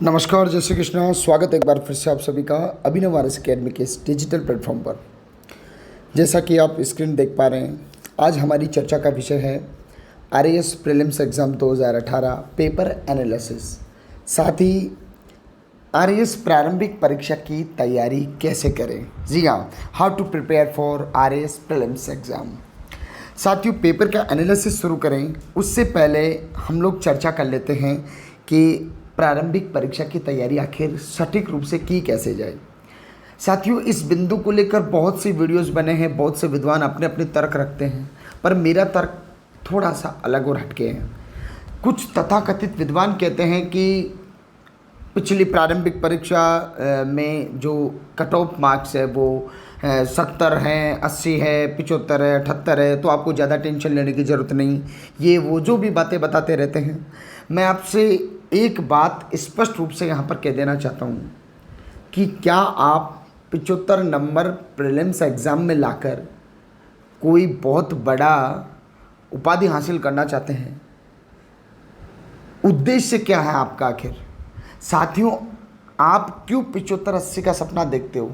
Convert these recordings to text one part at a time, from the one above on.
नमस्कार, जय श्री कृष्ण। स्वागत है एक बार फिर से आप सभी का अभिनव आरएस अकेडमी के इस डिजिटल प्लेटफॉर्म पर। जैसा कि आप स्क्रीन देख पा रहे हैं, आज हमारी चर्चा का विषय है RAS prelims exam 2018 paper analysis. साथ ही आरएएस प्रारंभिक परीक्षा की तैयारी कैसे करें। जी हाँ, how to prepare for RAS prelims exam. साथियों, पेपर का एनालिसिस शुरू करें उससे पहले हम लोग चर्चा कर लेते हैं कि प्रारंभिक परीक्षा की तैयारी आखिर सटीक रूप से की कैसे जाए। साथियों, इस बिंदु को लेकर बहुत सी वीडियोस बने हैं, बहुत से विद्वान अपने अपने तर्क रखते हैं, पर मेरा तर्क थोड़ा सा अलग और हटके है। कुछ तथाकथित विद्वान कहते हैं कि पिछली प्रारंभिक परीक्षा में जो कट ऑफ मार्क्स है वो 70 है, 80 है, 75 है, 78 है, तो आपको ज़्यादा टेंशन लेने की ज़रूरत नहीं। ये वो जो भी बातें बताते रहते हैं। मैं आपसे एक बात स्पष्ट रूप से यहाँ पर कह देना चाहता हूँ कि क्या आप 75 नंबर प्रीलिम्स एग्ज़ाम में लाकर कोई बहुत बड़ा उपाधि हासिल करना चाहते हैं? उद्देश्य क्या है आपका आखिर? साथियों, आप क्यों 75-80 का सपना देखते हो?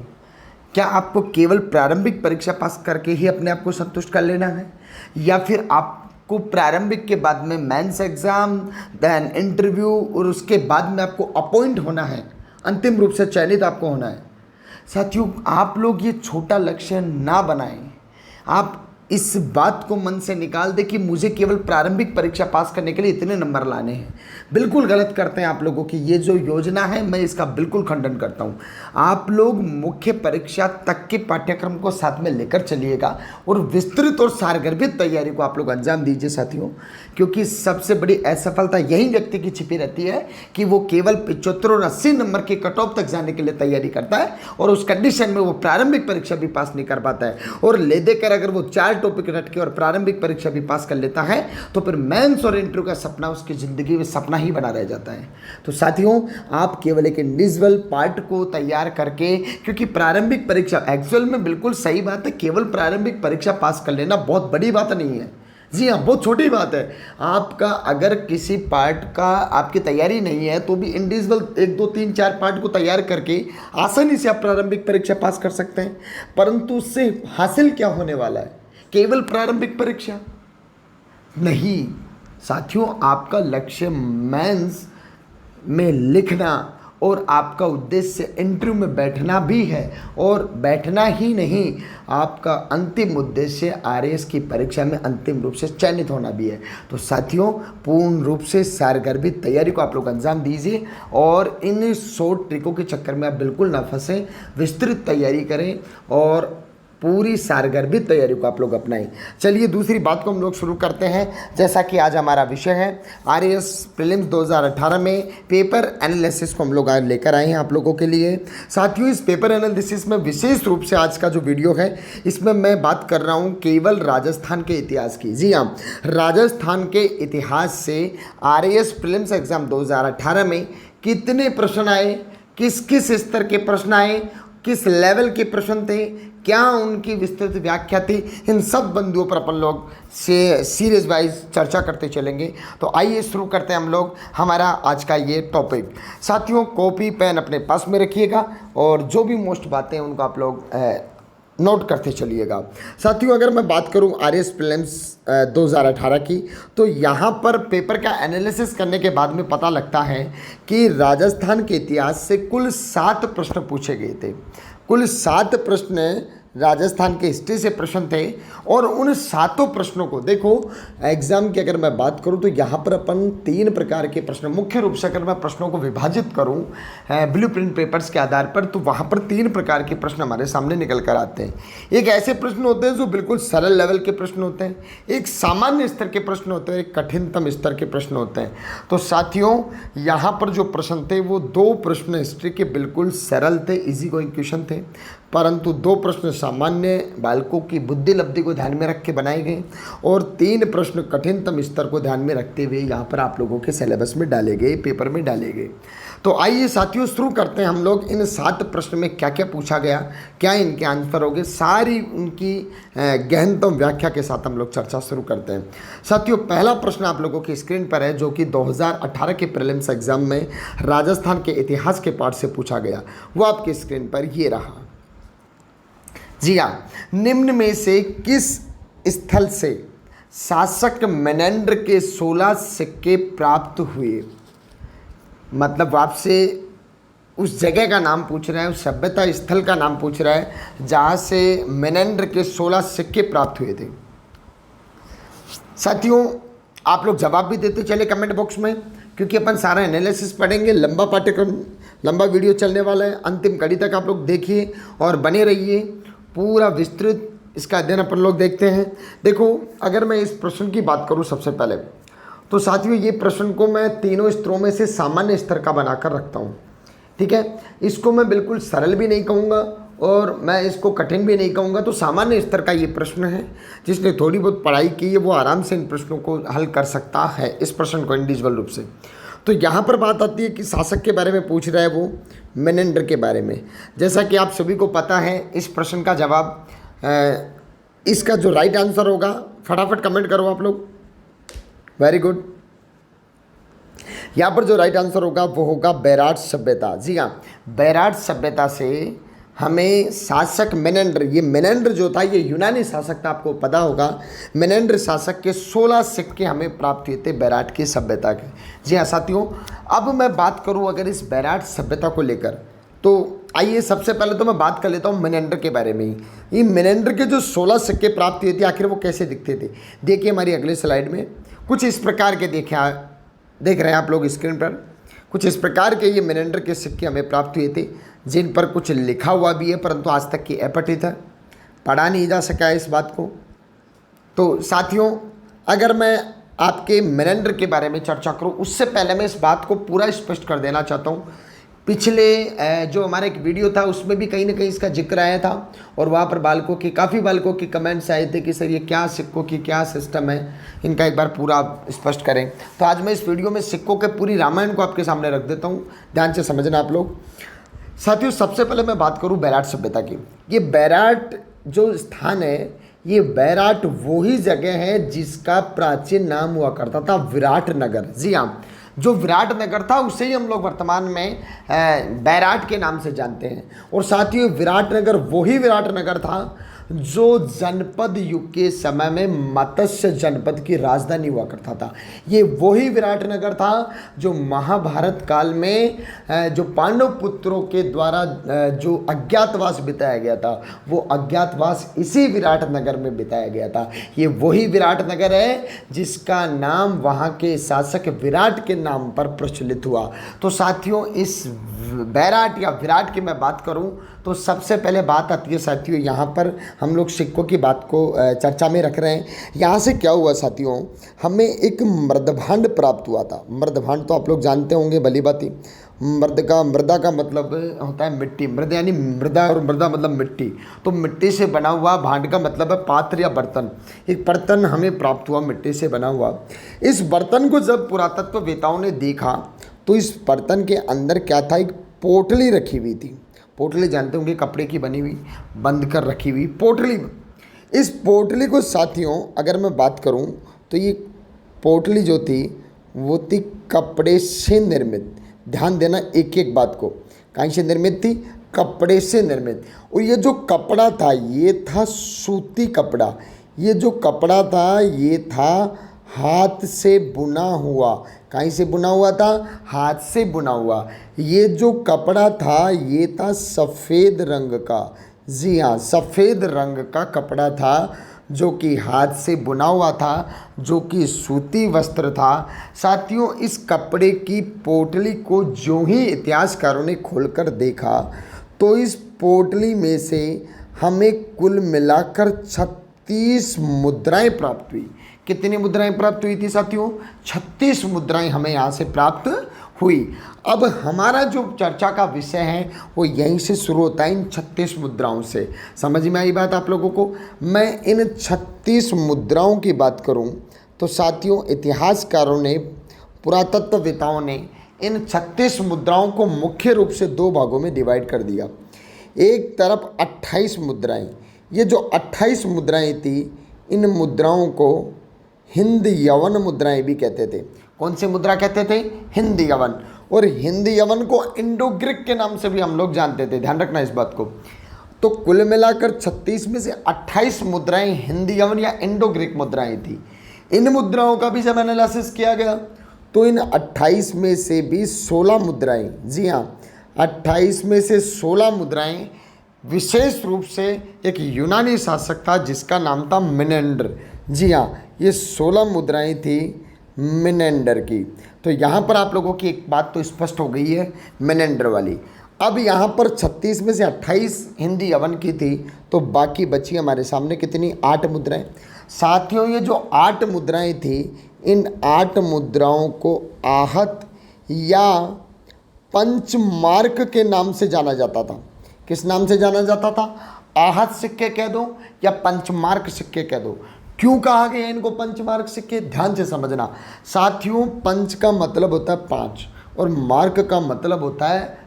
क्या आपको केवल प्रारंभिक परीक्षा पास करके ही अपने आप को संतुष्ट कर लेना है, या फिर आपको प्रारंभिक के बाद में मेंस एग्ज़ाम, देन इंटरव्यू, और उसके बाद में आपको अपॉइंट होना है, अंतिम रूप से चयनित आपको होना है? साथियों, आप लोग ये छोटा लक्ष्य ना बनाएं। आप इस बात को मन से निकाल दें कि मुझे केवल प्रारंभिक परीक्षा पास करने के लिए इतने नंबर लाने हैं। बिल्कुल गलत करते हैं आप लोगों की ये जो योजना है, मैं इसका बिल्कुल खंडन करता हूँ। आप लोग मुख्य परीक्षा तक के पाठ्यक्रम को साथ में लेकर चलिएगा और विस्तृत और सारगर्भित तैयारी को आप लोग अंजाम दीजिए साथियों, क्योंकि सबसे बड़ी असफलता यही व्यक्ति की छिपी रहती है कि वो केवल 75 और 80 नंबर के कट ऑफ तक जाने के लिए तैयारी करता है और उस कंडीशन में वो प्रारंभिक परीक्षा भी पास नहीं कर पाता है। और ले देकर अगर वो 4 टॉपिक रट के और प्रारंभिक परीक्षा भी पास कर लेता है तो फिर मेंस और इंटरव्यू का सपना उसकी ज़िंदगी में सपना ही बना रह जाता है। तो साथियों, आप केवल एक इंडिविजुअल पार्ट को तैयार करके, क्योंकि प्रारंभिक परीक्षा एक्चुअल में बिल्कुल सही बात है, केवल प्रारंभिक परीक्षा पास कर लेना बहुत बड़ी बात नहीं है। जी हाँ, बहुत छोटी बात है। आपका अगर किसी पार्ट का आपकी तैयारी नहीं है तो भी इंडिविजुअल 1 2 3 4 पार्ट को तैयार करके आसानी से आप प्रारंभिक परीक्षा पास कर सकते हैं। परंतु उससे हासिल क्या होने वाला है? केवल प्रारंभिक परीक्षा नहीं साथियों, आपका लक्ष्य मेंस में लिखना और आपका उद्देश्य इंटरव्यू में बैठना भी है। और बैठना ही नहीं, आपका अंतिम उद्देश्य आरएएस की परीक्षा में अंतिम रूप से चयनित होना भी है। तो साथियों, पूर्ण रूप से सारगर्भित तैयारी को आप लोग अंजाम दीजिए और इन शॉर्ट ट्रिकों के चक्कर में आप बिल्कुल ना फंसें। विस्तृत तैयारी करें और पूरी सारगर्भित तैयारी को आप लोग अपनाएं। चलिए दूसरी बात को हम लोग शुरू करते हैं। जैसा कि आज हमारा विषय है आरएएस प्रीलिम्स 2018 में पेपर एनालिसिस को हम लोग आज लेकर आए हैं आप लोगों के लिए। साथियों, इस पेपर एनालिसिस में विशेष रूप से आज का जो वीडियो है इसमें मैं बात कर रहा हूँ केवल राजस्थान के इतिहास की। जी हाँ, राजस्थान के इतिहास से आरएएस प्रीलिम्स एग्ज़ाम 2018 में कितने प्रश्न आए, किस किस स्तर के प्रश्न आए, किस लेवल के प्रश्न थे, क्या उनकी विस्तृत व्याख्या थी, इन सब बिंदुओं पर अपन लोग से सीरीज वाइज चर्चा करते चलेंगे। तो आइए शुरू करते हैं हम लोग हमारा आज का ये टॉपिक। साथियों, कॉपी पेन अपने पास में रखिएगा और जो भी मोस्ट बातें हैं उनको आप लोग नोट करते चलिएगा। साथियों, अगर मैं बात करूं आरएएस प्रीलिम्स 2018 की, तो यहाँ पर पेपर का एनालिसिस करने के बाद में पता लगता है कि राजस्थान के इतिहास से कुल 7 प्रश्न पूछे गए थे। कुल 7 प्रश्न राजस्थान के हिस्ट्री से प्रश्न थे और उन 7 प्रश्नों को देखो, एग्ज़ाम की अगर मैं बात करूं तो यहाँ पर अपन 3 प्रकार के प्रश्न, मुख्य रूप से अगर मैं प्रश्नों को विभाजित करूं ब्लूप्रिंट पेपर्स के आधार पर, तो वहाँ पर 3 प्रकार के प्रश्न हमारे सामने निकल कर आते हैं। एक ऐसे प्रश्न होते हैं जो बिल्कुल सरल लेवल के प्रश्न होते हैं, एक सामान्य स्तर के प्रश्न होते हैं, एक कठिनतम स्तर के प्रश्न होते हैं। तो साथियों, यहाँ पर जो प्रश्न थे वो 2 प्रश्न हिस्ट्री के बिल्कुल सरल थे, ईजी गोइंग क्वेश्चन थे, परंतु 2 प्रश्न सामान्य बालकों की बुद्धि लब्धि को ध्यान में रख के बनाए गए और 3 प्रश्न कठिनतम स्तर को ध्यान में रखते हुए यहाँ पर आप लोगों के सिलेबस में डाले गए, पेपर में डाले गए। तो आइए साथियों शुरू करते हैं हम लोग इन 7 प्रश्न में क्या क्या पूछा गया, क्या इनके आंसर होंगे, सारी उनकी गहनतम व्याख्या के साथ हम लोग चर्चा शुरू करते हैं। साथियों पहला प्रश्न आप लोगों की स्क्रीन पर है, जो कि 2018 के प्रीलिम्स एग्जाम में राजस्थान के इतिहास के पाठ से पूछा गया। वो आपकी स्क्रीन पर ये रहा। जी हाँ, निम्न में से किस स्थल से शासक मेनेंद्र के 16 सिक्के प्राप्त हुए? मतलब आपसे उस जगह का नाम पूछ रहा है, उस सभ्यता स्थल का नाम पूछ रहा है जहाँ से मेनेंद्र के 16 सिक्के प्राप्त हुए थे। साथियों आप लोग जवाब भी देते चले कमेंट बॉक्स में, क्योंकि अपन सारा एनालिसिस पढ़ेंगे। लंबा पाठ्यक्रम, लंबा वीडियो चलने वाला है, अंतिम कड़ी तक आप लोग देखिए और बने रहिए। पूरा विस्तृत इसका अध्ययन अपन लोग देखते हैं। देखो अगर मैं इस प्रश्न की बात करूँ सबसे पहले, तो साथियों ये प्रश्न को मैं तीनों स्तरों में से सामान्य स्तर का बनाकर रखता हूँ। ठीक है, इसको मैं बिल्कुल सरल भी नहीं कहूँगा और मैं इसको कठिन भी नहीं कहूँगा। तो सामान्य स्तर का ये प्रश्न है, जिसने थोड़ी बहुत पढ़ाई की है वो आराम से इन प्रश्नों को हल कर सकता है, इस प्रश्न को इंडिविजुअल रूप से। तो यहाँ पर बात आती है कि शासक के बारे में पूछ रहा है वो मेनेंद्र के बारे में। जैसा कि आप सभी को पता है इस प्रश्न का जवाब, इसका जो राइट आंसर होगा, फटाफट कमेंट करो आप लोग। Very good. यहाँ पर जो राइट आंसर होगा वो होगा बैराट सभ्यता। जी हाँ, बैराट सभ्यता से हमें शासक मेनेंद्र, ये मेनेंद्र जो था ये यूनानी शासक था, आपको पता होगा। मेनेंद्र शासक के 16 सिक्के हमें प्राप्त हुए थे बैराट की सभ्यता के। जी हाँ साथियों, अब मैं बात करूँ अगर इस बैराट सभ्यता को लेकर, तो आइए सबसे पहले तो मैं बात कर लेता हूँ मेनेंद्र के बारे में ही। ये मेनेंद्र के जो 16 सिक्के प्राप्त हुए थे आखिर वो कैसे दिखते थे, देखिए हमारी अगली स्लाइड में कुछ इस प्रकार के देख रहे हैं आप लोग स्क्रीन पर। कुछ इस प्रकार के ये मेनेंद्र के सिक्के हमें प्राप्त हुए थे, जिन पर कुछ लिखा हुआ भी है, परंतु आज तक की अपठित है, पढ़ा नहीं जा सका है इस बात को। तो साथियों अगर मैं आपके मेनेंद्र के बारे में चर्चा करूं, उससे पहले मैं इस बात को पूरा स्पष्ट कर देना चाहता हूं। पिछले जो हमारा एक वीडियो था उसमें भी कहीं ना कहीं इसका जिक्र आया था और वहाँ पर काफ़ी बालकों के कमेंट्स आए थे कि सर ये क्या सिक्कों की क्या सिस्टम है, इनका एक बार पूरा स्पष्ट करें। तो आज मैं इस वीडियो में सिक्कों के पूरी रामायण को आपके सामने रख देता हूँ, ध्यान से समझना आप लोग। साथियों सबसे पहले मैं बात करूँ बैराट सभ्यता की। ये बैराट जो स्थान है, ये बैराट वही जगह है जिसका प्राचीन नाम हुआ करता था विराट नगर। जी हाँ, जो विराट नगर था उसे ही हम लोग वर्तमान में बैराट के नाम से जानते हैं। और साथियों विराट नगर वही विराट नगर था जो जनपद युग के समय में मत्स्य जनपद की राजधानी हुआ करता था। ये वही विराट नगर था जो महाभारत काल में जो पांडव पुत्रों के द्वारा जो अज्ञातवास बिताया गया था, वो अज्ञातवास इसी विराट नगर में बिताया गया था। ये वही विराट नगर है जिसका नाम वहाँ के शासक विराट के नाम पर प्रचलित हुआ। तो साथियों इस बैराट या विराट की मैं बात करूँ तो सबसे पहले बात आती है साथियों, यहाँ पर हम लोग सिक्कों की बात को चर्चा में रख रहे हैं। यहाँ से क्या हुआ साथियों, हमें एक मृदभांड प्राप्त हुआ था। मृदभांड तो आप लोग जानते होंगे भली भांति। मृदा का मतलब होता है मिट्टी, मृद यानी मृदा और मृदा मतलब मिट्टी। तो मिट्टी से बना हुआ भांड का मतलब है पात्र या बर्तन। एक बर्तन हमें प्राप्त हुआ मिट्टी से बना हुआ। इस बर्तन को जब पुरातत्ववेताओं ने देखा तो इस बर्तन के अंदर क्या था, एक पोटली रखी हुई थी। पोटली जानते होंगे, कपड़े की बनी हुई, बंद कर रखी हुई पोटली। इस पोटली को साथियों अगर मैं बात करूं तो ये पोटली जो थी वो थी कपड़े से निर्मित। ध्यान देना एक एक बात को, कहाँ से निर्मित थी, कपड़े से निर्मित। और ये जो कपड़ा था ये था सूती कपड़ा। ये जो कपड़ा था ये था हाथ से बुना हुआ। कहीं से बुना हुआ था, हाथ से बुना हुआ। ये जो कपड़ा था ये था सफ़ेद रंग का। जी हाँ, सफ़ेद रंग का कपड़ा था जो कि हाथ से बुना हुआ था, जो कि सूती वस्त्र था। साथियों इस कपड़े की पोटली को जो ही इतिहासकारों ने खोलकर देखा तो इस पोटली में से हमें कुल मिलाकर 36 मुद्राएं प्राप्त हुई। कितनी मुद्राएं प्राप्त हुई थी साथियों, 36 मुद्राएं हमें यहाँ से प्राप्त हुई। अब हमारा जो चर्चा का विषय है वो यहीं से शुरू होता है, इन 36 मुद्राओं से। समझ में आई बात आप लोगों को? मैं इन 36 मुद्राओं की बात करूं तो साथियों, इतिहासकारों ने, पुरातत्ववेताओं ने इन 36 मुद्राओं को मुख्य रूप से दो भागों में डिवाइड कर दिया। एक तरफ 28 मुद्राएं, ये जो 28 मुद्राएं थी, इन मुद्राओं को हिंद यवन मुद्राएं भी कहते थे। कौन सी मुद्रा कहते थे? हिंद यवन। और हिंद यवन को इंडो ग्रीक के नाम से भी हम लोग जानते थे, ध्यान रखना इस बात को। तो कुल मिलाकर 36 में से 28 मुद्राएं हिंद यवन या इंडो ग्रीक मुद्राएं थी। इन मुद्राओं का भी जब एनालिसिस किया गया तो इन 28 में से भी 16 मुद्राएं, जी हाँ, 28 में से 16 मुद्राएं विशेष रूप से एक यूनानी शासक था जिसका नाम था मिनेंडर। जी हाँ, ये 16 मुद्राएं थी मिनेंडर की। तो यहाँ पर आप लोगों की एक बात तो स्पष्ट हो गई है, मिनेंडर वाली। अब यहाँ पर 36 में से 28 हिंद यवन की थी, तो बाकी बची हमारे सामने कितनी? 8 मुद्राएं। साथियों, ये जो 8 मुद्राएं थी, इन 8 मुद्राओं को आहत या पंचमार्क के नाम से जाना जाता था। किस नाम से जाना जाता था? आहत सिक्के कह दो या पंचमार्क सिक्के कह दो। क्यों कहा गया इनको पंचमार्क सिक्के? ध्यान से समझना साथियों। पंच का मतलब होता है 5 और मार्क का मतलब होता है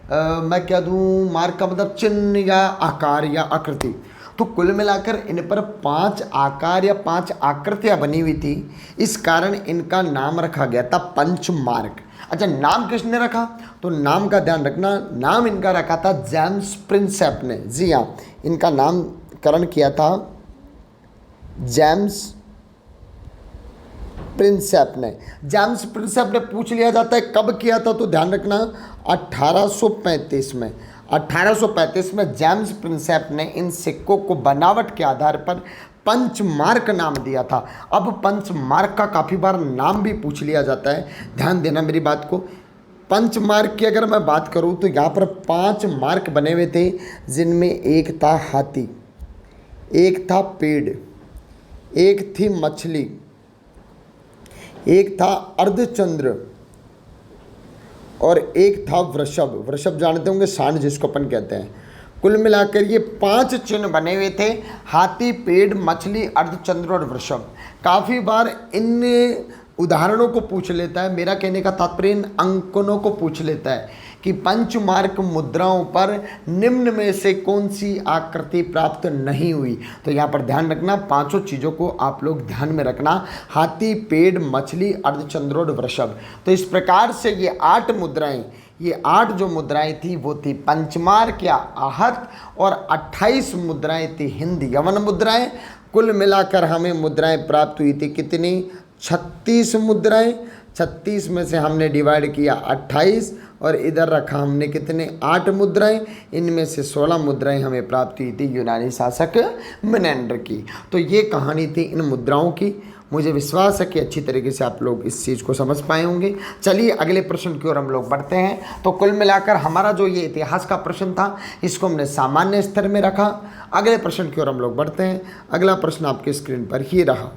मैं क्या दूं, मार्क का मतलब चिन्ह या आकार या आकृति। तो कुल मिलाकर इन पर 5 आकार या 5 आकृतियां बनी हुई थी, इस कारण इनका नाम रखा गया था पंचमार्क। अच्छा, नाम किसने रखा? तो नाम का ध्यान रखना, नाम इनका रखा था जेम्स प्रिंसेप ने। जी हाँ, इनका नामकरण किया था जेम्स प्रिंसेप ने। जेम्स प्रिंसेप ने पूछ लिया जाता है कब किया था, तो ध्यान रखना 1835 में। 1835 में जेम्स प्रिंसेप ने इन सिक्कों को बनावट के आधार पर पंचमार्क नाम दिया था। अब पंचमार्क का काफ़ी बार नाम भी पूछ लिया जाता है, ध्यान देना मेरी बात को। पंचमार्क की अगर मैं बात करूं तो यहाँ पर 5 मार्क बने हुए थे, जिनमें एक था हाथी, एक था पेड़, एक थी मछली, एक था अर्धचंद्र और एक था वृषभ। वृषभ जानते होंगे, सांड जिसको अपन कहते हैं। कुल मिलाकर ये 5 चिन्ह बने हुए थे, हाथी, पेड़, मछली, अर्धचंद्र और वृषभ। काफ़ी बार इन उदाहरणों को पूछ लेता है, मेरा कहने का तात्पर्य इन अंकनों को पूछ लेता है कि पंचमार्क मुद्राओं पर निम्न में से कौन सी आकृति प्राप्त नहीं हुई। तो यहाँ पर ध्यान रखना, 5 चीज़ों को आप लोग ध्यान में रखना, हाथी, पेड़, मछली, अर्धचंद्र और वृषभ। तो इस प्रकार से ये 8 मुद्राएं, ये 8 जो मुद्राएं थी वो थी पंचमार्क या आहत, और 28 मुद्राएं थी हिंद यवन मुद्राएं। कुल मिलाकर हमें मुद्राएं प्राप्त हुई थी कितनी? 36 मुद्राएं। 36 में से हमने डिवाइड किया 28 और इधर रखा हमने कितने? 8 मुद्राएं। इनमें से 16 मुद्राएं हमें प्राप्त हुई थी यूनानी शासक मिनेंडर की। तो ये कहानी थी इन मुद्राओं की। मुझे विश्वास है कि अच्छी तरीके से आप लोग इस चीज़ को समझ पाए होंगे। चलिए अगले प्रश्न की ओर हम लोग बढ़ते हैं। तो कुल मिलाकर हमारा जो ये इतिहास का प्रश्न था, इसको हमने सामान्य स्तर में रखा। अगले प्रश्न की ओर हम लोग बढ़ते हैं। अगला प्रश्न आपके स्क्रीन पर ही रहा।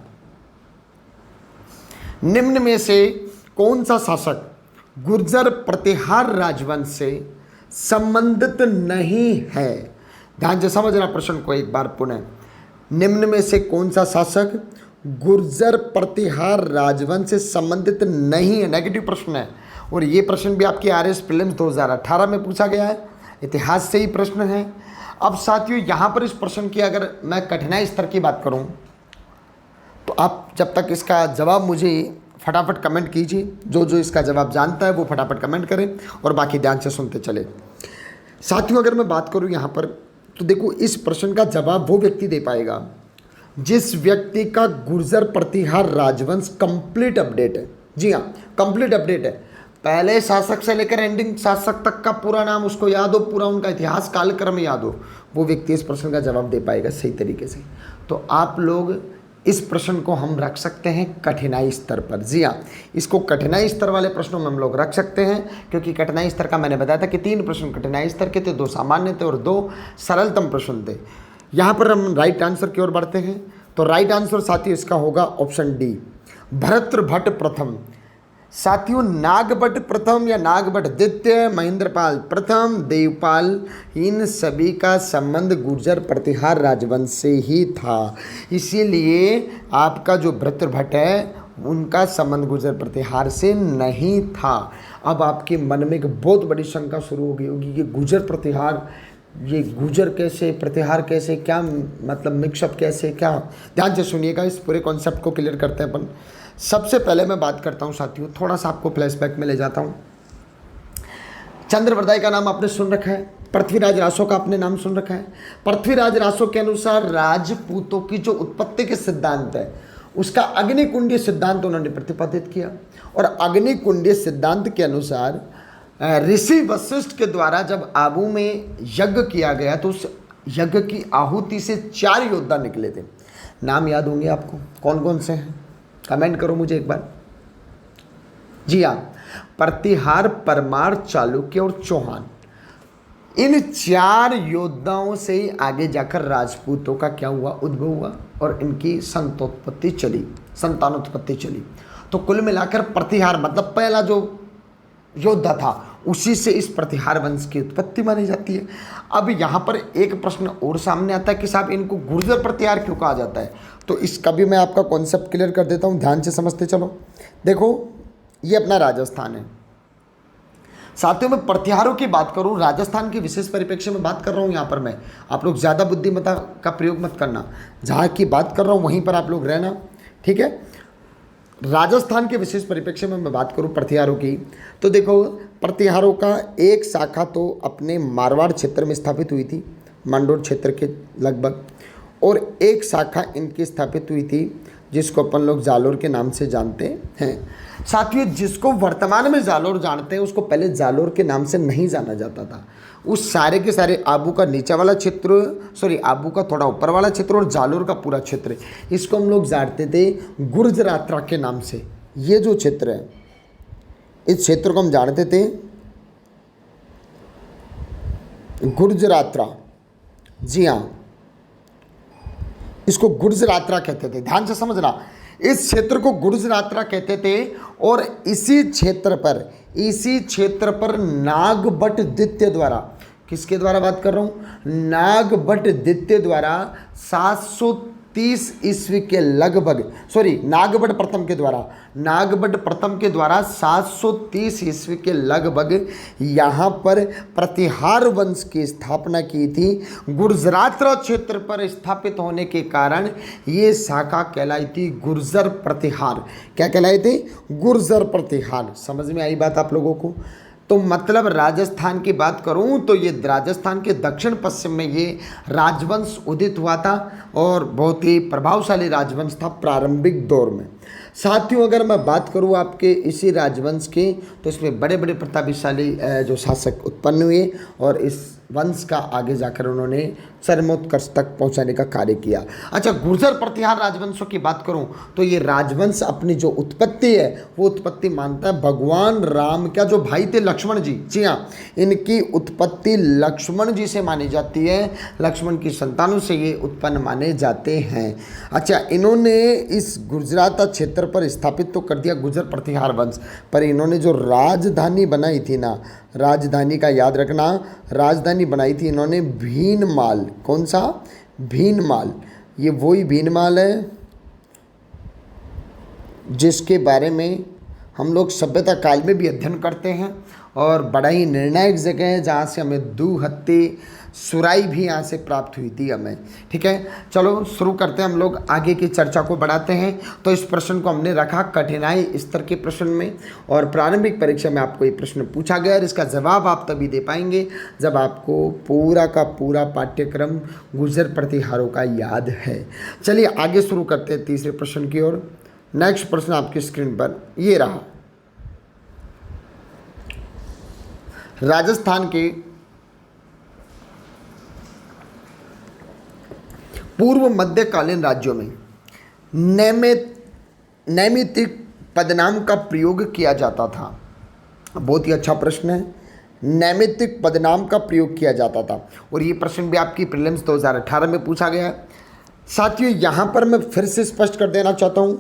निम्न में से कौन सा शासक गुर्जर प्रतिहार राजवंश से संबंधित नहीं है? ध्यान से समझना प्रश्न को एक बार पुनः। निम्न में से कौन सा शासक गुर्जर प्रतिहार राजवंश से संबंधित नहीं है? नेगेटिव प्रश्न है, और ये प्रश्न भी आपके आरएस प्रीलिम्स 2018 में पूछा गया है, इतिहास से ही प्रश्न है। अब साथियों, यहाँ पर इस प्रश्न की अगर मैं कठिनाई स्तर की बात करूँ तो आप जब तक इसका जवाब मुझे फटाफट कमेंट कीजिए। जो जो इसका जवाब जानता है वो फटाफट कमेंट करें और बाकी ध्यान से सुनते चले। साथियों, अगर मैं बात करूं यहाँ पर, तो देखो इस प्रश्न का जवाब वो व्यक्ति दे पाएगा जिस व्यक्ति का गुर्जर प्रतिहार राजवंश कंप्लीट अपडेट है। जी हाँ, कंप्लीट अपडेट है। पहले शासक से लेकर एंडिंग शासक तक का पूरा नाम उसको याद हो, पूरा उनका इतिहास कालक्रम याद हो, वो व्यक्ति इस प्रश्न का जवाब दे पाएगा सही तरीके से। तो आप लोग इस प्रश्न को हम रख सकते हैं कठिनाई स्तर पर। जी हाँ, इसको कठिनाई स्तर वाले प्रश्नों में हम लोग रख सकते हैं, क्योंकि कठिनाई स्तर का मैंने बताया था कि 3 प्रश्न कठिनाई स्तर के थे, 2 सामान्य थे और 2 सरलतम प्रश्न थे। यहाँ पर हम राइट आंसर की ओर बढ़ते हैं। तो राइट आंसर साथियों इसका होगा ऑप्शन डी, भरतृ भट्ट प्रथम। साथियों नागभट्ट प्रथम या नागभट्ट द्वितीय, महेंद्रपाल प्रथम, देवपाल, इन सभी का संबंध गुर्जर प्रतिहार राजवंश से ही था। इसीलिए आपका जो भृत्रभट्ट है उनका संबंध गुर्जर प्रतिहार से नहीं था। अब आपके मन में एक बहुत बड़ी शंका शुरू हो गई होगी कि गुर्जर प्रतिहार, ये गुर्जर कैसे, प्रतिहार कैसे, क्या मतलब मिक्सअप कैसे, क्या। ध्यान से सुनिएगा, इस पूरे कॉन्सेप्ट को क्लियर करते हैं अपन। सबसे पहले मैं बात करता हूँ साथियों, थोड़ा सा आपको फ्लैशबैक में ले जाता हूँ। चंद्रवरदाई का नाम आपने सुन रखा है, पृथ्वीराज रासो का आपने नाम सुन रखा है। पृथ्वीराज रासो के अनुसार राजपूतों की जो उत्पत्ति के सिद्धांत है उसका अग्निकुंडीय सिद्धांत उन्होंने प्रतिपादित किया। और अग्निकुंडीय सिद्धांत के अनुसार ऋषि वशिष्ठ के द्वारा जब आबू में यज्ञ किया गया तो उस यज्ञ की आहुति से 4 योद्धा निकले थे। नाम याद होंगे आपको, कौन कौन से हैं? कमेंट करो मुझे एक बार। जी हाँ, प्रतिहार, परमार, चालुक्य और चौहान। इन 4 योद्धाओं से ही आगे जाकर राजपूतों का क्या हुआ, उद्भव हुआ और इनकी संतानोत्पत्ति चली। तो कुल मिलाकर प्रतिहार मतलब पहला जो योद्धा था उसी से इस प्रतिहार वंश की उत्पत्ति मानी जाती है। अब यहाँ पर एक प्रश्न और सामने आता है कि साहब इनको गुर्जर प्रतिहार क्यों कहा जाता है? तो इसका भी मैं आपका कॉन्सेप्ट क्लियर कर देता हूँ, ध्यान से समझते चलो। देखो ये अपना राजस्थान है साथियों। मैं प्रतिहारों की बात करूँ, राजस्थान के विशेष परिप्रेक्ष्य में बात कर रहा हूँ यहाँ पर मैं। आप लोग ज़्यादा बुद्धिमत्ता का प्रयोग मत करना, जहाँ की बात कर रहा हूँ वहीं पर आप लोग रहना, ठीक है। राजस्थान के विशेष परिप्रेक्ष्य में मैं बात करूं प्रतिहारों की, तो देखो प्रतिहारों का एक शाखा तो अपने मारवाड़ क्षेत्र में स्थापित हुई थी, मंडोर क्षेत्र के लगभग, और एक शाखा इनकी स्थापित हुई थी जिसको अपन लोग जालोर के नाम से जानते हैं। साथियों जिसको वर्तमान में जालोर जानते हैं उसको पहले जालोर के नाम से नहीं जाना जाता था। उस सारे के सारे आबू का नीचे वाला क्षेत्र, आबू का थोड़ा ऊपर वाला क्षेत्र और जालोर का पूरा क्षेत्र, इसको हम लोग जानते थे गुर्जरात्रा के नाम से। ये जो क्षेत्र है इस क्षेत्र को हम जानते थे गुर्जरात्रा। जी हाँ, इसको गुर्जरात्रा कहते थे, ध्यान से समझना। इस क्षेत्र को गुर्जरात्रा कहते थे और इसी क्षेत्र पर नागभट्ट द्वितीय द्वारा, किसके द्वारा बात कर रहा हूँ, नागभट्ट द्वितीय द्वारा 730 ईस्वी के लगभग, नागभट्ट प्रथम के द्वारा 730 ईस्वी के लगभग यहाँ पर प्रतिहार वंश की स्थापना की थी। गुर्जरात्रा क्षेत्र पर स्थापित होने के कारण ये शाखा कहलाई थी गुर्जर प्रतिहार। क्या कहलाई थी? गुर्जर प्रतिहार। समझ में आई बात आप लोगों को? तो मतलब राजस्थान की बात करूं तो ये राजस्थान के दक्षिण पश्चिम में ये राजवंश उदित हुआ था और बहुत ही प्रभावशाली राजवंश था प्रारंभिक दौर में। साथियों अगर मैं बात करूं आपके इसी राजवंश की तो इसमें बड़े बड़े प्रतापशाली जो शासक उत्पन्न हुए और इस वंश का आगे जाकर उन्होंने चरमोत्कर्ष तक पहुंचाने का कार्य किया। अच्छा, गुर्जर प्रतिहार राजवंशों की बात करूं तो ये राजवंश अपनी जो उत्पत्ति है वो उत्पत्ति मानता है भगवान राम का जो भाई थे लक्ष्मण जी। जी हाँ, इनकी उत्पत्ति लक्ष्मण जी से मानी जाती है, लक्ष्मण की संतानों से ये उत्पन्न माने जाते हैं। अच्छा, इन्होंने इस गुजरात क्षेत्र पर स्थापित तो कर दिया गुर्जर प्रतिहार वंश, पर इन्होंने जो राजधानी बनाई थी ना, राजधानी का याद रखना, राजधानी बनाई थी इन्होंने भीनमाल। कौन सा? भीनमाल। ये वही भीनमाल है जिसके बारे में हम लोग सभ्यता काल में भी अध्ययन करते हैं और बड़ा ही निर्णायक जगह है जहाँ से हमें दूहत्ती सुराई भी यहाँ से प्राप्त हुई थी हमें। ठीक है, चलो शुरू करते हैं, हम लोग आगे की चर्चा को बढ़ाते हैं। तो इस प्रश्न को हमने रखा कठिनाई स्तर के प्रश्न में और प्रारंभिक परीक्षा में आपको ये प्रश्न पूछा गया और इसका जवाब आप तभी दे पाएंगे जब आपको पूरा का पूरा पाठ्यक्रम गुर्जर प्रतिहारों का याद है। चलिए आगे शुरू करते हैं तीसरे प्रश्न की ओर। नेक्स्ट प्रश्न आपकी स्क्रीन पर ये रहा। राजस्थान के पूर्व मध्यकालीन राज्यों में नैमित्तिक पदनाम का प्रयोग किया जाता था। बहुत ही अच्छा प्रश्न है। नैमित्तिक पदनाम का प्रयोग किया जाता था और ये प्रश्न भी आपकी प्रीलिम्स 2018 में पूछा गया। साथियों यहाँ पर मैं फिर से स्पष्ट कर देना चाहता हूँ,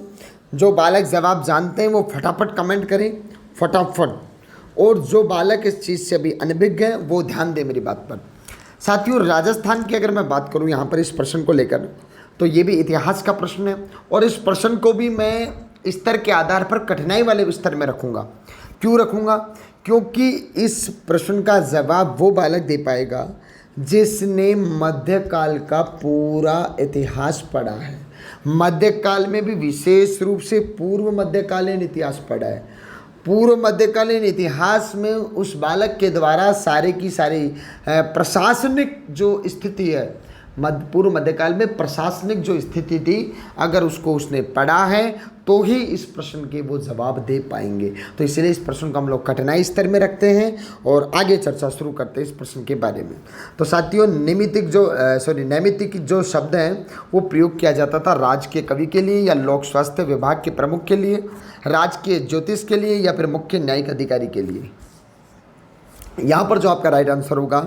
जो बालक जवाब जानते हैं वो फटाफट कमेंट करें फटाफट। और जो बालक इस चीज़ से अभी अनभिज्ञ है वो ध्यान दे मेरी बात पर। साथियों, राजस्थान की अगर मैं बात करूं यहाँ पर इस प्रश्न को लेकर, तो ये भी इतिहास का प्रश्न है और इस प्रश्न को भी मैं स्तर के आधार पर कठिनाई वाले स्तर में रखूँगा। क्यों रखूँगा? क्योंकि इस प्रश्न का जवाब वो बालक दे पाएगा जिसने मध्यकाल का पूरा इतिहास पढ़ा है, मध्यकाल में भी विशेष रूप से पूर्व मध्यकालीन इतिहास पढ़ा है। पूर्व मध्यकालीन इतिहास में उस बालक के द्वारा सारे की सारी प्रशासनिक जो स्थिति है, पूर्व मध्यकाल में प्रशासनिक जो स्थिति थी, अगर उसको उसने पढ़ा है तो ही इस प्रश्न के वो जवाब दे पाएंगे। तो इसलिए इस प्रश्न को हम लोग कठिनाई स्तर में रखते हैं और आगे चर्चा शुरू करते हैं इस प्रश्न के बारे में। तो साथियों, नैमित्तिक जो शब्द हैं वो प्रयोग किया जाता था राजकीय कवि के लिए या लोक स्वास्थ्य विभाग के प्रमुख के लिए, राजकीय ज्योतिष के लिए या फिर मुख्य न्यायिक अधिकारी के लिए। यहाँ पर जो आपका राइट आंसर होगा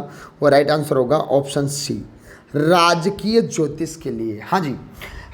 वो राइट आंसर होगा ऑप्शन सी, राजकीय ज्योतिष के लिए। हाँ जी,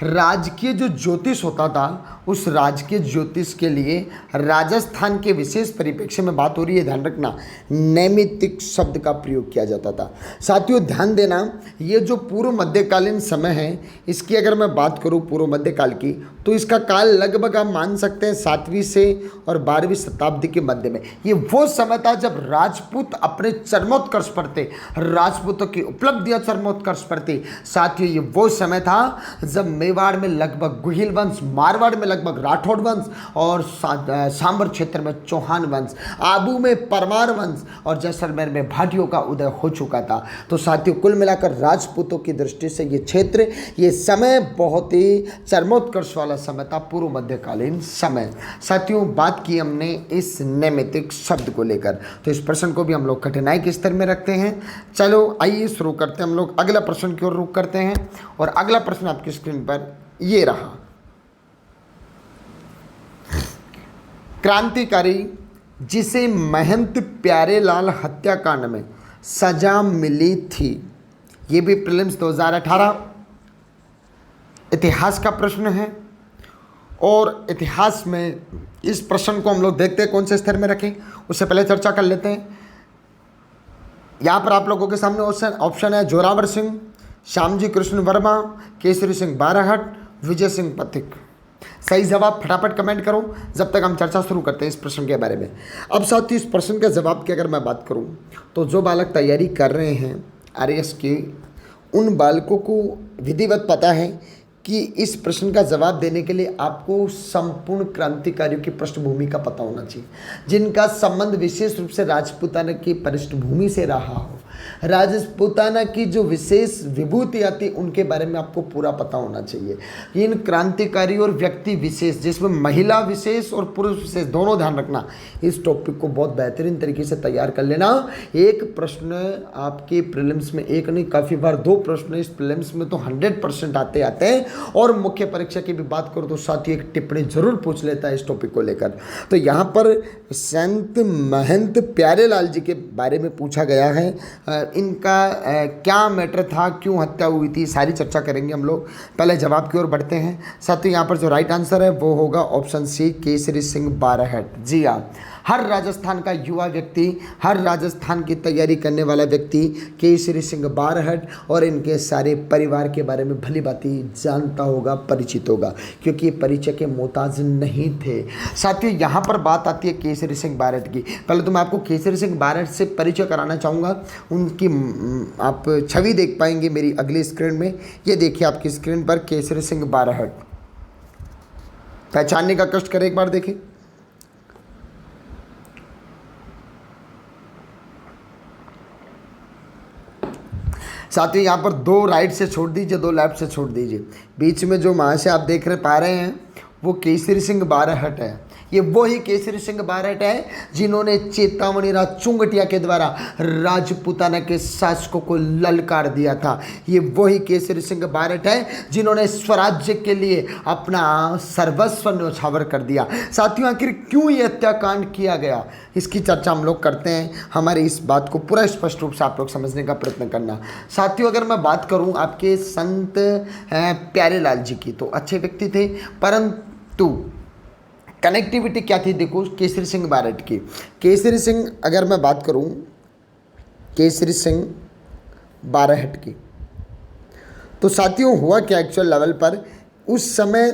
राजकीय जो ज्योतिष होता था उस राजकीय ज्योतिष के लिए राजस्थान के विशेष परिप्रेक्ष्य में बात हो रही है, ध्यान रखना, नैमित्तिक शब्द का प्रयोग किया जाता था। साथियों ध्यान देना, ये जो पूर्व मध्यकालीन समय है इसकी अगर मैं बात करूँ पूर्व मध्यकाल की, तो इसका काल लगभग आप मान सकते हैं 7वीं से और 12वीं शताब्दी के मध्य में। ये वो समय था जब राजपूत अपने चरमोत्कर्ष पर थे, राजपूतों की उपलब्धियां चरमोत्कर्ष पर थी। साथियों, ये वो समय था जब मेवाड़ में लगभग गुहिल वंश, मारवाड़ में लगभग राठौड़ वंश और सांबर क्षेत्र में चौहान वंश, आबू में परमार वंश और जैसलमेर में भाटियों का उदय हो चुका था। तो साथियों, कुल मिलाकर राजपूतों की दृष्टि से ये क्षेत्र, ये समय बहुत ही चरमोत्कर्ष वाला समय था, पूर्व मध्यकालीन समय। साथियों, बात की हमने इस नैमित्तिक शब्द को लेकर, तो इस प्रश्न को भी हम लोग कठिनाई के स्तर में रखते हैं। चलो आइए शुरू करते हैं, हम लोग अगला प्रश्न की ओर रुख करते हैं और अगला प्रश्न आपकी स्क्रीन पर ये रहा। क्रांतिकारी जिसे महंत प्यारेलाल हत्याकांड में सजा मिली थी, ये भी प्रीलिम्स 2018 इतिहास का प्रश्न है और इतिहास में इस प्रश्न को हम लोग देखते हैं कौन से स्तर में रखें, उससे पहले चर्चा कर लेते हैं। यहाँ पर आप लोगों के सामने ऑप्शन है जोरावर सिंह, श्यामजी कृष्ण वर्मा, केसरी सिंह बारहट, विजय सिंह पथिक। सही जवाब फटाफट कमेंट करो जब तक हम चर्चा शुरू करते हैं इस प्रश्न के बारे में। अब साथियों, इस प्रश्न के जवाब की अगर मैं बात करूं तो जो बालक तैयारी कर रहे हैं आरएएस की, उन बालकों को विधिवत पता है कि इस प्रश्न का जवाब देने के लिए आपको संपूर्ण क्रांतिकारियों की पृष्ठभूमि का पता होना चाहिए, जिनका संबंध विशेष रूप से राजपूताना की पृष्ठभूमि से रहा हो, राजपूताना की जो विशेष विभूति आती उनके बारे में आपको पूरा पता होना चाहिए। इन क्रांतिकारी और व्यक्ति विशेष, जिसमें महिला विशेष और पुरुष विशेष दोनों, ध्यान रखना, इस टॉपिक को बहुत बेहतरीन तरीके से तैयार कर लेना। एक प्रश्न आपके प्रीलिम्स में, एक नहीं काफ़ी बार 2 प्रश्न इस प्रीलिम्स में तो 100% आते हैं और मुख्य परीक्षा की भी बात करो तो साथ ही एक टिप्पणी जरूर पूछ लेता है इस टॉपिक को लेकर। तो यहाँ पर संत महंत प्यारेलाल जी के बारे में पूछा गया है, इनका क्या मैटर था, क्यों हत्या हुई थी, सारी चर्चा करेंगे हम लोग। पहले जवाब की ओर बढ़ते हैं। साथ ही यहाँ पर जो राइट आंसर है वो होगा ऑप्शन सी, केसरी सिंह बारहट। जी हाँ, हर राजस्थान का युवा व्यक्ति, हर राजस्थान की तैयारी करने वाला व्यक्ति केसरी सिंह बारहट और इनके सारे परिवार के बारे में भली भांति जानता होगा, परिचित होगा, क्योंकि परिचय के मोहताज नहीं थे। साथियों, यहाँ पर बात आती है केसरी सिंह बारहट की। पहले तो मैं आपको केसरी सिंह बारहट से परिचय कराना चाहूँगा। उनकी आप छवि देख पाएंगे मेरी अगली स्क्रीन में। ये देखिए आपकी स्क्रीन पर केसरी सिंह बारहट, पहचानने का कष्ट करें, एक बार देखें। साथियों, यहाँ पर 2 राइट से छोड़ दीजिए, 2 लेफ्ट से छोड़ दीजिए। बीच में जो वहाँ से आप देख पा रहे हैं वो केसरी सिंह बारहट है। ये वही केसरी सिंह बारहट है जिन्होंने चेतावनी राज चुंगटिया के द्वारा राजपूताना के शासकों को ललकार दिया था। ये वही केसरी सिंह बारहट है जिन्होंने स्वराज्य के लिए अपना सर्वस्व न्यौछावर कर दिया। साथियों, आखिर क्यों ये हत्याकांड किया गया, इसकी चर्चा हम लोग करते हैं। हमारी इस बात को पूरा स्पष्ट रूप से आप लोग समझने का प्रयत्न करना। साथियों, अगर मैं बात करूं आपके संत प्यारेलाल जी की, तो अच्छे व्यक्ति थे, परंतु कनेक्टिविटी क्या थी देखो केसरी सिंह बारट की। केसरी सिंह अगर मैं बात करूं केसरी सिंह बारहट की, तो साथियों हुआ क्या एक्चुअल लेवल पर उस समय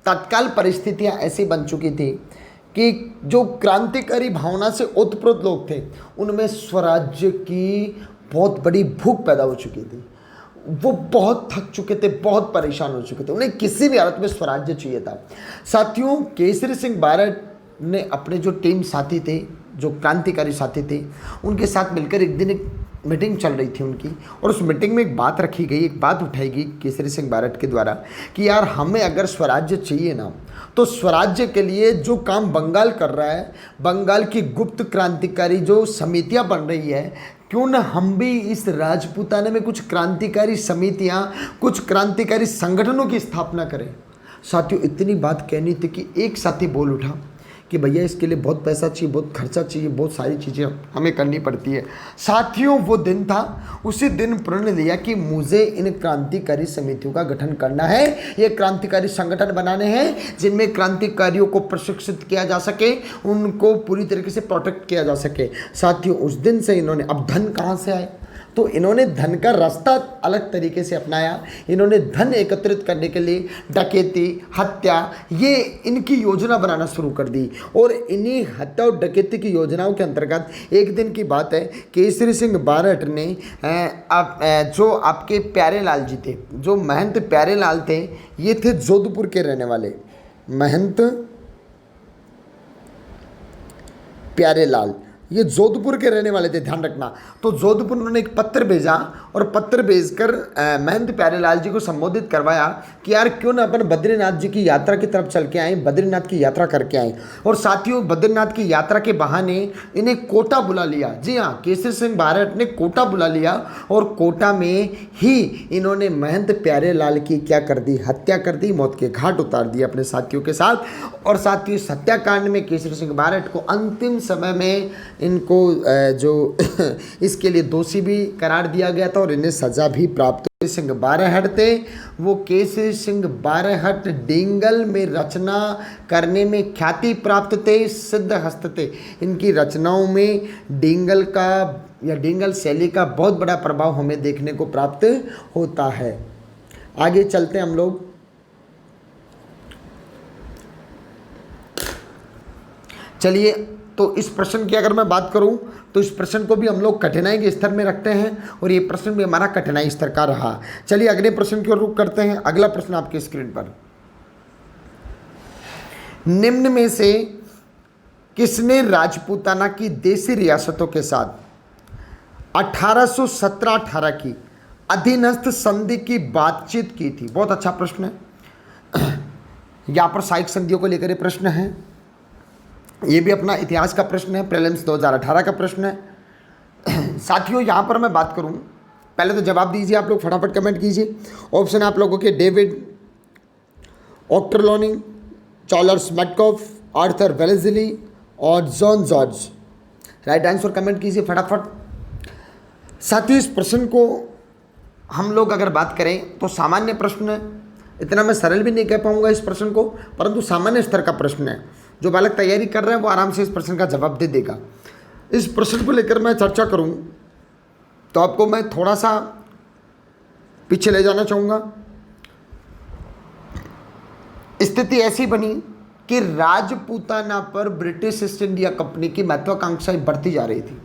तत्काल परिस्थितियां ऐसी बन चुकी थी कि जो क्रांतिकारी भावना से ओतप्रोत लोग थे उनमें स्वराज्य की बहुत बड़ी भूख पैदा हो चुकी थी। वो बहुत थक चुके थे, बहुत परेशान हो चुके थे, उन्हें किसी भी हालत में स्वराज्य चाहिए था। साथियों केसरी सिंह बारट ने अपने जो टीम साथी थे, जो क्रांतिकारी साथी थे, उनके साथ मिलकर एक दिन एक मीटिंग चल रही थी उनकी, और उस मीटिंग में एक बात रखी गई, एक बात उठाई गई केसरी सिंह बारट के द्वारा कि यार हमें अगर स्वराज्य चाहिए ना, तो स्वराज्य के लिए जो काम बंगाल कर रहा है, बंगाल की गुप्त क्रांतिकारी जो समितियां बन रही है, क्यों ना हम भी इस राजपूताना में कुछ क्रांतिकारी समितियां, कुछ क्रांतिकारी संगठनों की स्थापना करें। साथियों इतनी बात कहनी थी कि एक साथी बोल उठा कि भैया इसके लिए बहुत पैसा चाहिए, बहुत खर्चा चाहिए, बहुत सारी चीज़ें हमें करनी पड़ती है। साथियों वो दिन था, उसी दिन प्रण लिया कि मुझे इन क्रांतिकारी समितियों का गठन करना है, ये क्रांतिकारी संगठन बनाने हैं जिनमें क्रांतिकारियों को प्रशिक्षित किया जा सके, उनको पूरी तरीके से प्रोटेक्ट किया जा सके। साथियों उस दिन से इन्होंने, अब धन कहाँ से आए, तो इन्होंने धन का रास्ता अलग तरीके से अपनाया। इन्होंने धन एकत्रित करने के लिए डकैती, हत्या, ये इनकी योजना बनाना शुरू कर दी। और इन्हीं हत्या और डकैती की योजनाओं के अंतर्गत एक दिन की बात है, केसरी सिंह बारट ने जो आपके प्यारे लाल जी थे, जो महंत प्यारे लाल थे, ये थे जोधपुर के रहने वाले महंत प्यारे लाल, ये जोधपुर के रहने वाले थे, ध्यान रखना। तो जोधपुर उन्होंने एक पत्र भेजा और पत्र भेजकर महंत प्यारेलाल जी को संबोधित करवाया कि यार क्यों ना अपन बद्रीनाथ जी की यात्रा की तरफ चल के आए, बद्रीनाथ की यात्रा करके आए। और साथियों बद्रीनाथ की यात्रा के बहाने इन्हें कोटा बुला लिया। जी हाँ, केसरी सिंह बारट ने कोटा बुला लिया और कोटा में ही इन्होंने महंत प्यारेलाल की क्या कर दी, हत्या कर दी, मौत के घाट उतार दिए अपने साथियों के साथ। और साथियों इस हत्याकांड में केसरी सिंह बारट को अंतिम समय में इनको जो इसके लिए दोषी भी करार दिया गया था और इन्हें सजा भी प्राप्त हुई। सिंह बारहट थे, वो केसरी सिंह बारहट डेंगल में रचना करने में ख्याति प्राप्त थे, सिद्ध हस्त थे। इनकी रचनाओं में डेंगल का या डेंगल शैली का बहुत बड़ा प्रभाव हमें देखने को प्राप्त होता है। आगे चलते हैं हम लोग। चलिए, तो इस प्रश्न की अगर मैं बात करूं तो इस प्रश्न को भी हम लोग कठिनाई के स्तर में रखते हैं और ये प्रश्न भी हमारा कठिनाई स्तर का रहा। चलिए अगले प्रश्न की ओर रुख करते हैं। अगला प्रश्न आपकी स्क्रीन पर, निम्न में से किसने राजपूताना की देसी रियासतों के साथ 1817-18 की अधीनस्थ संधि की बातचीत की थी? बहुत अच्छा प्रश्न है। यहां पर साइक संधियों को लेकर ये प्रश्न है, ये भी अपना इतिहास का प्रश्न है, प्रीलिम्स 2018 का प्रश्न है। साथियों यहाँ पर मैं बात करूँ, पहले तो जवाब दीजिए आप लोग, फटाफट कमेंट कीजिए। ऑप्शन है आप लोगों के David Ochterlony, Charles Metcalfe, Arthur Wellesley और John George. Right answer comment कीजिए फटाफट। साथियों इस प्रश्न को हम लोग अगर बात करें तो सामान्य प्रश्न है, इतना मैं सरल भी नहीं कह पाऊंगा इस प्रश्न को, परंतु सामान्य स्तर का प्रश्न है। जो बालक तैयारी कर रहे हैं वो आराम से इस प्रश्न का जवाब दे देगा। इस प्रश्न को लेकर मैं चर्चा करूं तो आपको मैं थोड़ा सा पीछे ले जाना चाहूँगा। स्थिति ऐसी बनी कि राजपूताना पर ब्रिटिश ईस्ट इंडिया कंपनी की महत्वाकांक्षाएं बढ़ती जा रही थी।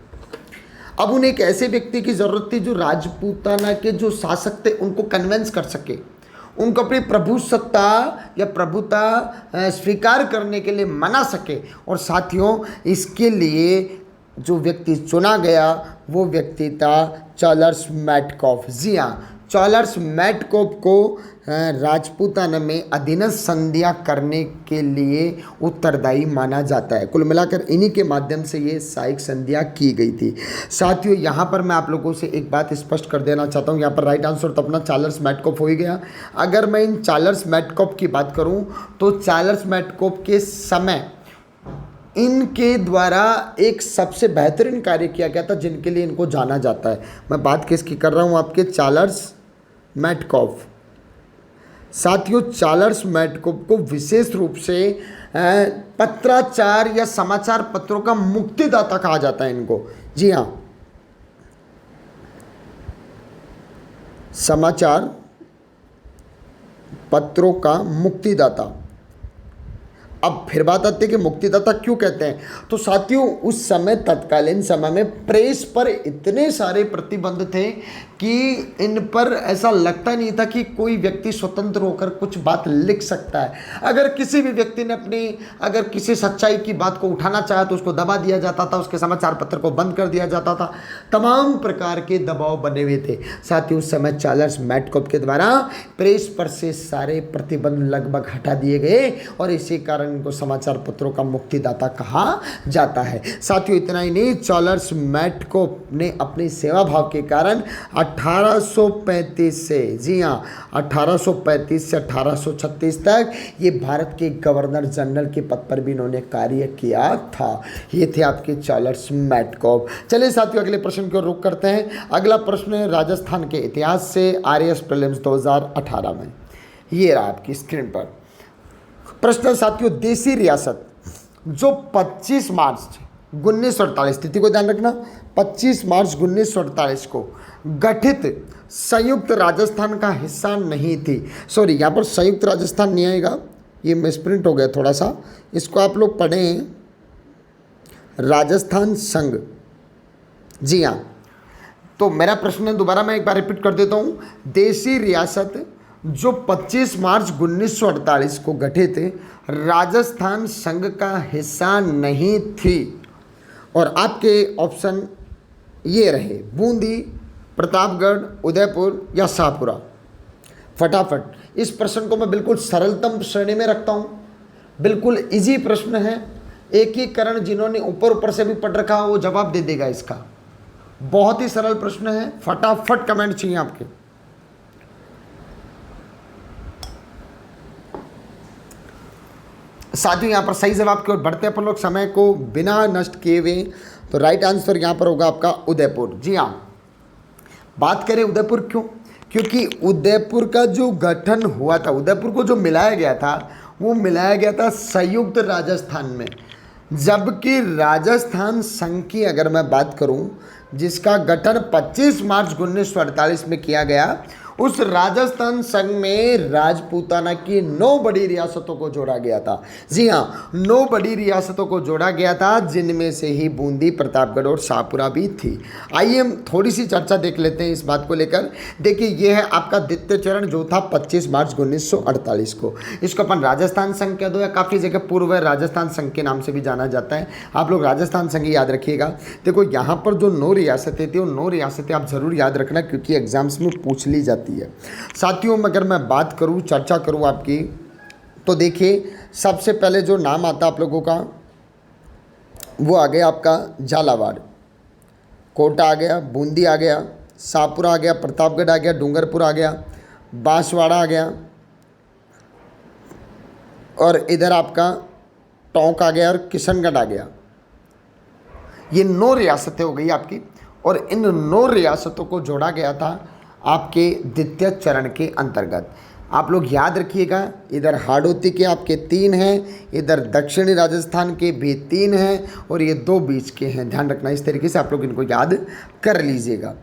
अब उन्हें एक ऐसे व्यक्ति की ज़रूरत थी जो राजपूताना के जो शासक थे उनको कन्विंस कर सके, उनको अपनी प्रभु सत्ता या प्रभुता स्वीकार करने के लिए मना सके। और साथियों इसके लिए जो व्यक्ति चुना गया वो व्यक्ति था चार्ल्स मैटकॉफ। जी हाँ, चार्ल्स मैटकॉफ को राजपूताना में अधीनस्थ संधियां करने के लिए उत्तरदायी माना जाता है। कुल मिलाकर इन्हीं के माध्यम से ये साइक संधियां की गई थी। साथियों यहाँ पर मैं आप लोगों से एक बात स्पष्ट कर देना चाहता हूँ, यहाँ पर राइट आंसर तो अपना चार्ल्स मैटकॉफ हो ही गया। अगर मैं इन चार्ल्स मैटकॉफ की बात करूँ तो चार्ल्स मैटकॉफ के समय इनके द्वारा एक सबसे बेहतरीन कार्य किया गया था जिनके लिए इनको जाना जाता है। मैं बात किसकी कर रहा हूँ, आपके चार्ल्स मैटकॉफ। साथियों चार्ल्स मैडकोप को विशेष रूप से पत्राचार या समाचार पत्रों का मुक्तिदाता कहा जाता है इनको। जी हाँ, समाचार पत्रों का मुक्तिदाता। अब फिर बात आती है कि मुक्तिदाता क्यों कहते हैं। तो साथियों उस समय तत्कालीन समय में प्रेस पर इतने सारे प्रतिबंध थे कि इन पर ऐसा लगता नहीं था कि कोई व्यक्ति स्वतंत्र होकर कुछ बात लिख सकता है। अगर किसी भी व्यक्ति ने अगर किसी सच्चाई की बात को उठाना चाहा तो उसको दबा दिया जाता था, उसके समाचार पत्र को बंद कर दिया जाता था। तमाम प्रकार के दबाव बने हुए थे। साथियों उस समय चार्ल्स मैडकोप के द्वारा प्रेस पर से सारे प्रतिबंध लगभग हटा दिए गए और इसी कारण इनको समाचार पत्रों का मुक्तिदाता कहा जाता है। साथियों इतना ही नहीं, चार्ल्स मैडकोप ने अपनी सेवा भाव के कारण 1835 से, जी हाँ 1835 से 1836 तक ये भारत के गवर्नर जनरल के पद पर भी इन्होंने कार्य किया था। ये थे आपके चार्ल्स मैडकोप। चलिए साथियों अगले प्रश्न की ओर रुख करते हैं। अगला प्रश्न है राजस्थान के इतिहास से आरएएस प्रीलिम्स 2018 में। ये रहा आपकी स्क्रीन पर प्रश्न। साथियों देसी रियासत जो 25 मार्च 1948, तिथि को ध्यान रखना, 25 मार्च 1948 को गठित संयुक्त राजस्थान का हिस्सा नहीं थी। सॉरी, यहाँ पर संयुक्त राजस्थान नहीं आएगा, ये मिसप्रिंट हो गया थोड़ा सा, इसको आप लोग पढ़ें राजस्थान संघ। जी हाँ, तो मेरा प्रश्न दोबारा मैं एक बार रिपीट कर देता हूँ। देशी रियासत जो 25 मार्च 1948 को गठित राजस्थान संघ का हिस्सा नहीं थी। और आपके ऑप्शन ये रहे बूंदी, प्रतापगढ़, उदयपुर या शाहपुरा। फटाफट इस प्रश्न को मैं बिल्कुल सरलतम श्रेणी में रखता हूँ, बिल्कुल इजी प्रश्न है। एकीकरण जिन्होंने ऊपर ऊपर से भी पढ़ रखा हो वो जवाब दे देगा इसका। बहुत ही सरल प्रश्न है, फटाफट कमेंट चाहिए आपके। साथियों यहाँ पर सही जवाब की ओर बढ़ते हैं अपन लोग समय को बिना नष्ट किए हुए। तो राइट आंसर यहाँ पर होगा आपका उदयपुर। जी हाँ, बात करें उदयपुर क्यों, क्योंकि उदयपुर का जो गठन हुआ था, उदयपुर को जो मिलाया गया था वो मिलाया गया था संयुक्त राजस्थान में। जबकि राजस्थान संघ की अगर मैं बात करूं जिसका गठन 25 मार्च 1948 में किया गया, उस राजस्थान संघ में राजपूताना की 9 बड़ी रियासतों को जोड़ा गया था। जी हाँ, 9 बड़ी रियासतों को जोड़ा गया था, जिनमें से ही बूंदी, प्रतापगढ़ और शाहपुरा भी थी। आइए हम थोड़ी सी चर्चा देख लेते हैं इस बात को लेकर। देखिए यह है आपका द्वितीय चरण जो था 25 मार्च 1948 को। इसको अपन राजस्थान संघ कह दो या काफ़ी जगह पूर्व राजस्थान संघ के नाम से भी जाना जाता है। आप लोग राजस्थान संघ याद रखिएगा। देखो यहाँ पर जो 9 रियासतें थी वो 9 रियासतें आप ज़रूर याद रखना, क्योंकि एग्जाम्स में पूछ ली जाती है। साथियों अगर मैं बात करूं, चर्चा करूं आपकी, तो देखिए सबसे पहले जो नाम आता आप लोगों का वो आ गया आपका झालावाड़, कोटा आ गया, बूंदी आ गया, शाहपुरा आ गया, प्रतापगढ़ आ गया, डूंगरपुर आ गया, बांसवाड़ा आ गया और इधर आपका टोंक आ गया और किशनगढ़ आ गया। ये 9 रियासतें हो गई आपकी, और इन 9 रियासतों को जोड़ा गया था आपके द्वितीय चरण के अंतर्गत। आप लोग याद रखिएगा, इधर हाड़ौती के आपके 3 हैं, इधर दक्षिणी राजस्थान के भी 3 हैं और ये 2 बीच के हैं। ध्यान रखना, इस तरीके से आप लोग इनको याद कर लीजिएगा।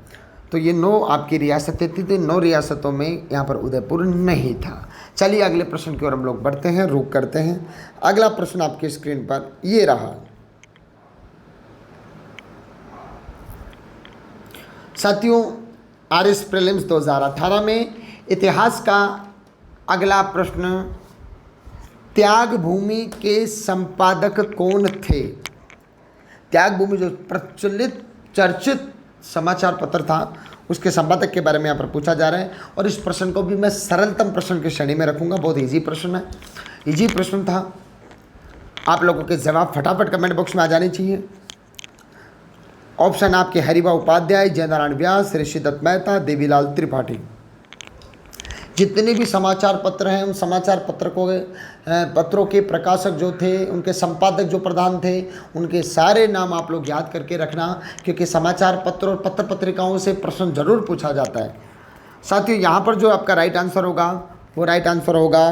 तो ये 9 आपकी रियासतें थी, तो 9 रियासतों में यहाँ पर उदयपुर नहीं था। चलिए अगले प्रश्न की ओर हम लोग बढ़ते हैं, रुक करते हैं। अगला प्रश्न आपकी स्क्रीन पर ये रहा। साथियों आरएएस प्रीलिम्स 2018 में इतिहास का अगला प्रश्न, त्याग भूमि के संपादक कौन थे। त्याग भूमि जो प्रचलित चर्चित समाचार पत्र था उसके संपादक के बारे में यहाँ पर पूछा जा रहा है। और इस प्रश्न को भी मैं सरलतम प्रश्न की श्रेणी में रखूँगा, बहुत इजी प्रश्न है, इजी प्रश्न था। आप लोगों के जवाब फटाफट कमेंट बॉक्स में आ जाने चाहिए। ऑप्शन आपके हरिभा उपाध्याय, जयनारायण व्यास, ऋषि दत्त मेहता, देवीलाल त्रिपाठी। जितने भी समाचार पत्र हैं उन समाचार पत्रों के प्रकाशक जो थे, उनके संपादक जो प्रधान थे, उनके सारे नाम आप लोग याद करके रखना, क्योंकि समाचार पत्र और पत्र पत्रिकाओं से प्रश्न जरूर पूछा जाता है। साथियों यहाँ पर जो आपका राइट आंसर होगा वो राइट आंसर होगा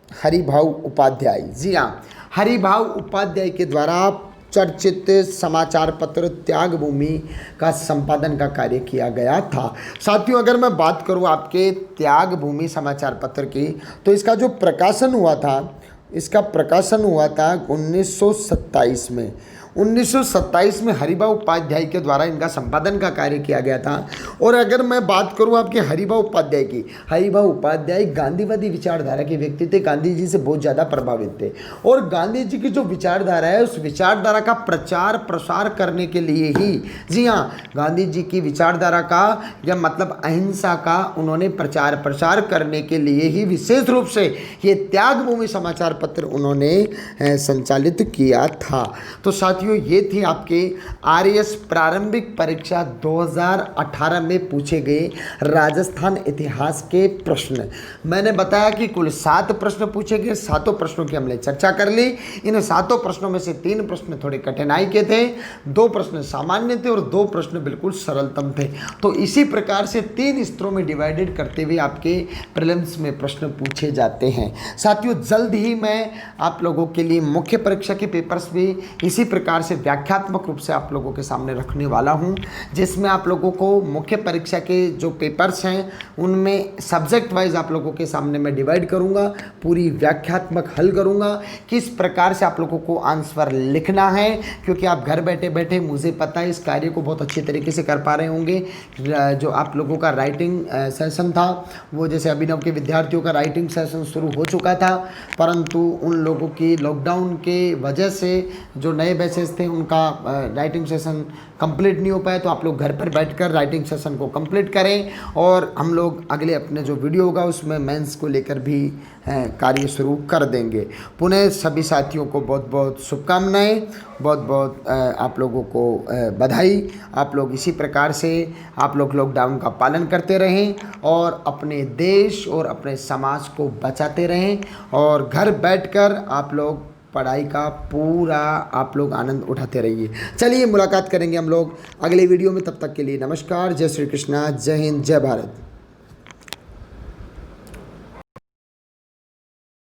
हरिभाऊ उपाध्याय। जी हाँ, हरिभाऊ उपाध्याय के द्वारा चर्चित समाचार पत्र त्यागभूमि का संपादन का कार्य किया गया था। साथियों, अगर मैं बात करूं आपके त्यागभूमि समाचार पत्र की, तो इसका जो प्रकाशन हुआ था, इसका प्रकाशन हुआ था 1927 में। 1927 में हरिभाऊ उपाध्याय के द्वारा इनका संपादन का कार्य किया गया था। और अगर मैं बात करूं आपके हरिभाऊ उपाध्याय की, हरिभाऊ उपाध्याय गांधीवादी विचारधारा के व्यक्ति थे, गांधी जी से बहुत ज़्यादा प्रभावित थे। और गांधी जी की जो विचारधारा है, उस विचारधारा का प्रचार प्रसार करने के लिए ही, जी हाँ, गांधी जी की विचारधारा का या मतलब अहिंसा का उन्होंने प्रचार प्रसार करने के लिए ही विशेष रूप से ये त्यागभूमि समाचार पत्र उन्होंने संचालित किया था। तो साथियों, ये थी आपके आरएएस प्रारंभिक परीक्षा 2018 में पूछे गए राजस्थान इतिहास के प्रश्न। मैंने बताया कि कुल 7 प्रश्न पूछे गए, 7 प्रश्नों की हमने चर्चा कर ली। इन 7 प्रश्नों में से 3 प्रश्न थोड़े कठिनाई के थे, 2 प्रश्न सामान्य थे और 2 प्रश्न बिल्कुल सरलतम थे। तो इसी प्रकार से 3 स्तरों में डिवाइडेड करते हुए आपके प्रीलिम्स में प्रश्न पूछे जाते हैं। साथियों, जल्द ही मैं आप लोगों के लिए मुख्य परीक्षा के पेपर्स भी इसी प्रकार से व्याख्यात्मक रूप से आप लोगों के सामने रखने वाला हूं, जिसमें आप लोगों को मुख्य परीक्षा के जो पेपर्स हैं उनमें सब्जेक्ट वाइज आप लोगों के सामने मैं डिवाइड करूंगा, पूरी व्याख्यात्मक हल करूंगा, किस प्रकार से आप लोगों को आंसर लिखना है। क्योंकि आप घर बैठे बैठे, मुझे पता है, इस कार्य को बहुत अच्छी तरीके से कर पा रहे होंगे। जो आप लोगों का राइटिंग सेशन था, वो जैसे अभिनव के विद्यार्थियों का राइटिंग सेशन शुरू हो चुका था, परंतु उन लोगों की लॉकडाउन के वजह से जो नए बैचेस थे उनका राइटिंग सेशन कंप्लीट नहीं हो पाया। तो आप लोग घर पर बैठकर राइटिंग सेशन को कंप्लीट करें और हम लोग अगले अपने जो वीडियो होगा उसमें मेंस को लेकर भी कार्य शुरू कर देंगे। पुनः सभी साथियों को बहुत बहुत शुभकामनाएं, बहुत बहुत आप लोगों को बधाई। आप लोग इसी प्रकार से आप लोग लॉकडाउन का पालन करते रहें और अपने देश और अपने समाज को बचाते रहें और घर बैठकर आप लोग पढ़ाई का पूरा आप लोग आनंद उठाते रहिए। चलिए, मुलाकात करेंगे हम लोग अगले वीडियो में। तब तक के लिए नमस्कार, जय श्री कृष्णा, जय हिंद, जय भारत।